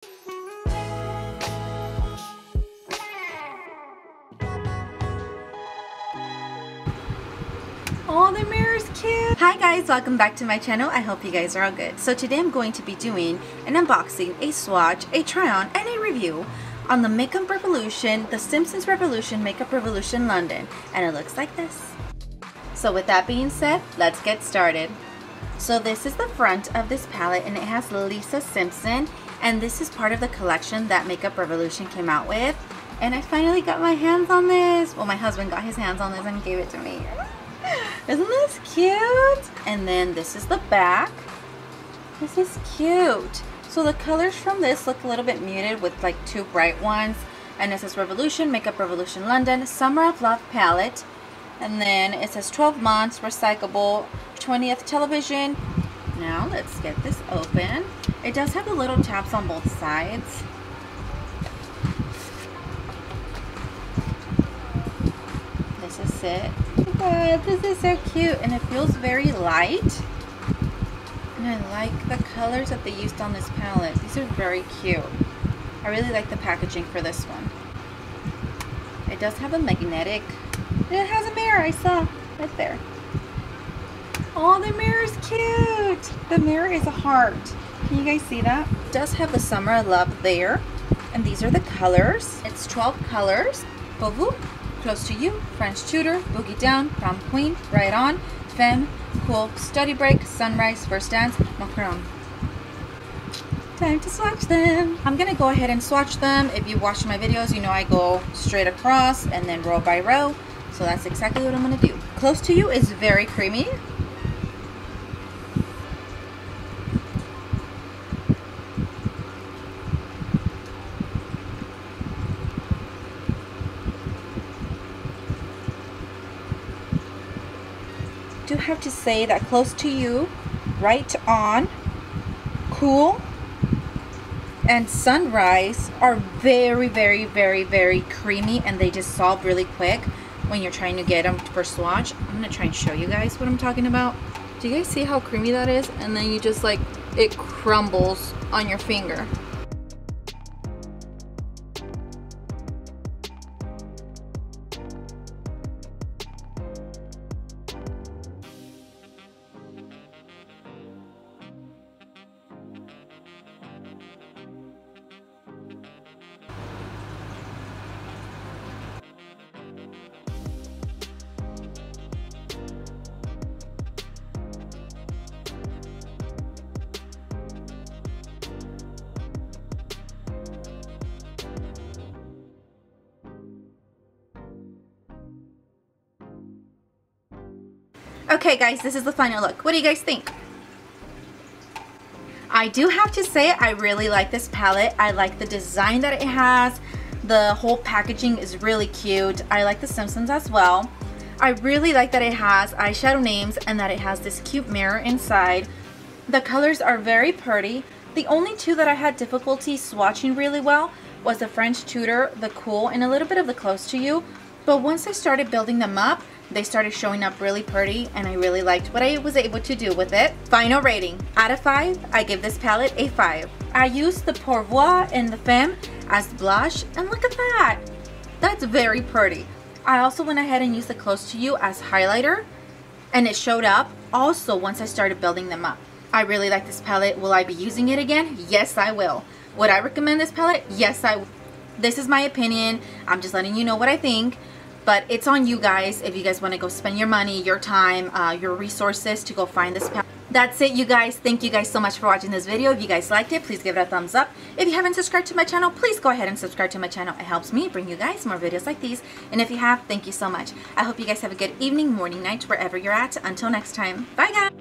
Oh, the mirror's cute! Hi guys, welcome back to my channel. I hope you guys are all good. So today I'm going to be doing an unboxing, a swatch, a try-on, and a review on the Makeup Revolution, the Simpsons Revolution Makeup Revolution London. And it looks like this. So with that being said, let's get started. So this is the front of this palette and it has Lisa Simpson. And this is part of the collection that Makeup Revolution came out with. And I finally got my hands on this. Well, my husband got his hands on this and gave it to me. Isn't this cute? And then this is the back. This is cute. So the colors from this look a little bit muted with like two bright ones. And it says Revolution, Makeup Revolution London, Summer of Love palette. And then it says 12 months, recyclable, 20th television. Now let's get this open. It does have the little tabs on both sides. This is it. God, this is so cute and it feels very light, and I like the colors that they used on this palette. These are very cute. I really like the packaging for this one. It does have a magnetic, it has a mirror, I saw right there. Oh, the mirror is cute. The mirror is a heart. Can you guys see that? It does have the Summer of Love there, and these are the colors. It's 12 colors. Beauvais, Close to You, French Tutor, Boogie Down, Prom Queen, Right On, Femme, Cool, Study Break, Sunrise, First Dance, Macron. Time to swatch them. I'm gonna go ahead and swatch them. If you watch my videos, you know I go straight across and then row by row. So that's exactly what I'm gonna do. Close to You is very creamy. Do have to say that Close to You, Right On, Cool, and Sunrise are very, very, very, very creamy, and they dissolve really quick when you're trying to get them for swatch. I'm gonna try and show you guys what I'm talking about. Do you guys see how creamy that is? And then you just like, it crumbles on your finger. Okay guys, this is the final look. What do you guys think? I do have to say I really like this palette. I like the design that it has. The whole packaging is really cute. I like the Simpsons as well. I really like that it has eyeshadow names and that it has this cute mirror inside. The colors are very pretty. The only two that I had difficulty swatching really well was the French Tutor, the Cool, and a little bit of the Close to You. But once I started building them up, they started showing up really pretty, and I really liked what I was able to do with it. Final rating. Out of 5, I give this palette a 5. I used the Pourvoir and the Femme as blush, and look at that. That's very pretty. I also went ahead and used the Close to You as highlighter, and it showed up also once I started building them up. I really like this palette. Will I be using it again? Yes, I will. Would I recommend this palette? Yes, I will. This is my opinion. I'm just letting you know what I think. But it's on you guys if you guys want to go spend your money, your time, your resources to go find this palette. That's it, you guys. Thank you guys so much for watching this video. If you guys liked it, please give it a thumbs up. If you haven't subscribed to my channel, please go ahead and subscribe to my channel. It helps me bring you guys more videos like these. And if you have, thank you so much. I hope you guys have a good evening, morning, night, wherever you're at. Until next time. Bye, guys.